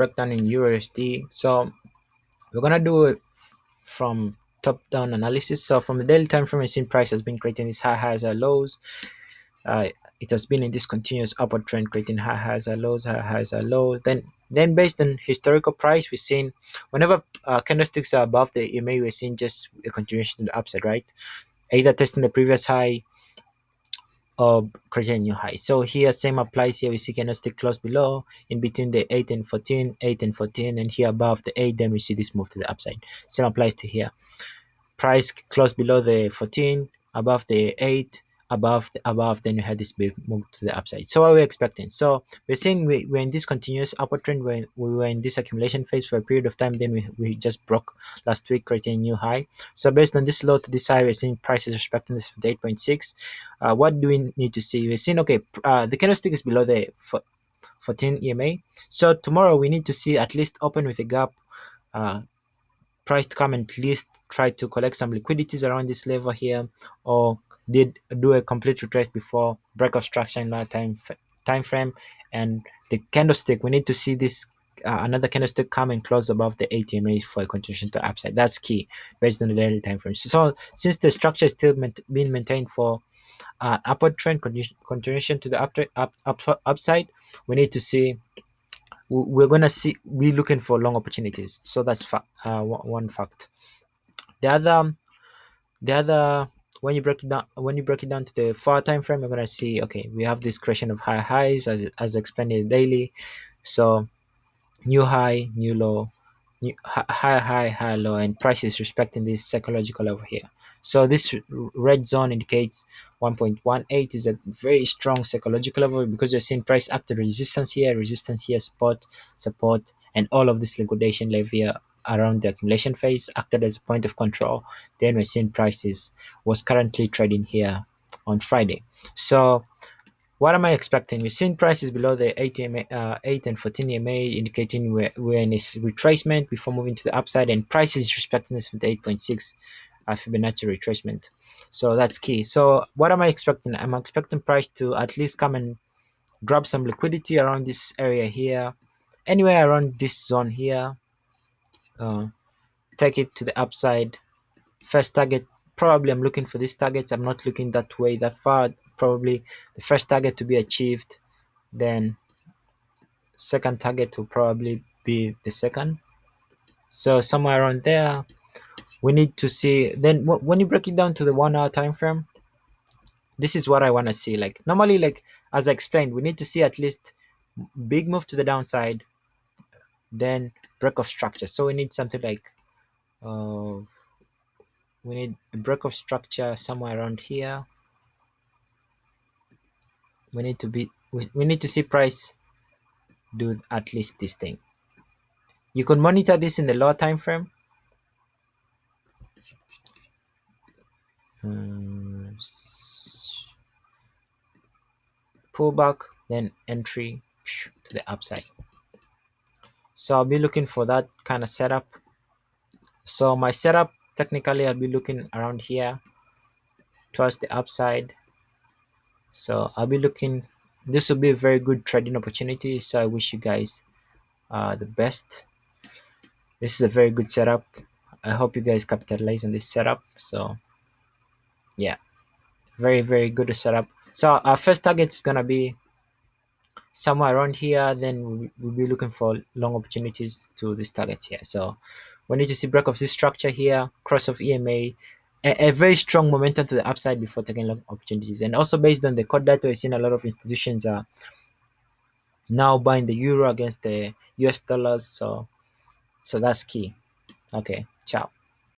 breakdown in USD. So we're gonna do it from top-down analysis. So from the daily time frame, we've seen price has been creating these high highs and lows. It has been in this continuous upward trend, creating high highs and lows, high highs and lows. Then based on historical price, we've seen whenever candlesticks are above the EMA, we're seeing just a continuation to the upside, right? Either testing the previous high or creating a new high. So here, same applies here. We see candlestick close below, in between the 8 and 14, 8 and 14, and here above the 8, then we see this move to the upside. Same applies to here. Price close below the 14, above the 8, above, then we had this big move to the upside. So what are we expecting? So we're saying we're in this continuous upward trend. When we were in this accumulation phase for a period of time, then we just broke last week, creating a new high. So based on this low to this high, we're seeing prices respecting this 8.6. What do we need to see? We're seeing, okay, the candlestick is below the 14 EMA. So tomorrow we need to see at least open with a gap, price to come and at least try to collect some liquidities around this level here, or did do a complete retrace before break of structure in that time frame. And the candlestick, we need to see this another candlestick come and close above the 8 EMA for a continuation to upside. That's key based on the daily time frame. So since the structure is still being maintained for upward trend continuation to the upside, we need to see, we're gonna see, we're looking for long opportunities. So that's one fact. The other, when you break it down to the 4 time frame, you're gonna see, okay, we have this creation of high highs as explained in the daily. So new high, new low, new high, low, and price is respecting this psychological level here. So this red zone indicates 1.18 is a very strong psychological level, because you're seeing price act as resistance here, support, and all of this liquidation level here around the accumulation phase acted as a point of control. Then we're seeing prices was currently trading here on Friday. So what am I expecting? We've seen prices below the 8 and 14 EMA, indicating we're in this retracement before moving to the upside, and prices respecting this with 8.6 Fibonacci retracement. So that's key. So what am I expecting? I'm expecting price to at least come and grab some liquidity around this area here, anywhere around this zone here. Take it to the upside. First target, probably I'm looking for these targets. I'm not looking that way that far. Probably the first target to be achieved, then second target will probably be the second. So somewhere around there, we need to see. Then when you break it down to the 1 hour time frame, this is what I want to see. Like normally, like as I explained, we need to see at least big move to the downside, then break of structure. So we need something like we need a break of structure somewhere around here. We need to see price do at least this thing. You can monitor this in the lower time frame. Pullback, then entry to the upside. So I'll be looking for that kind of setup. So my setup, technically, I'll be looking around here towards the upside. So I'll be looking, this will be a very good trading opportunity. So I wish you guys the best. This is a very good setup. I hope you guys capitalize on this setup. So yeah, very, very good setup. So our first target is gonna be somewhere around here. Then we'll be looking for long opportunities to this target here. So we need to see break of this structure here, cross of EMA, a very strong momentum to the upside before taking long opportunities. And also based on the core data, we've seen a lot of institutions are now buying the euro against the US dollars. So that's key. Okay, ciao.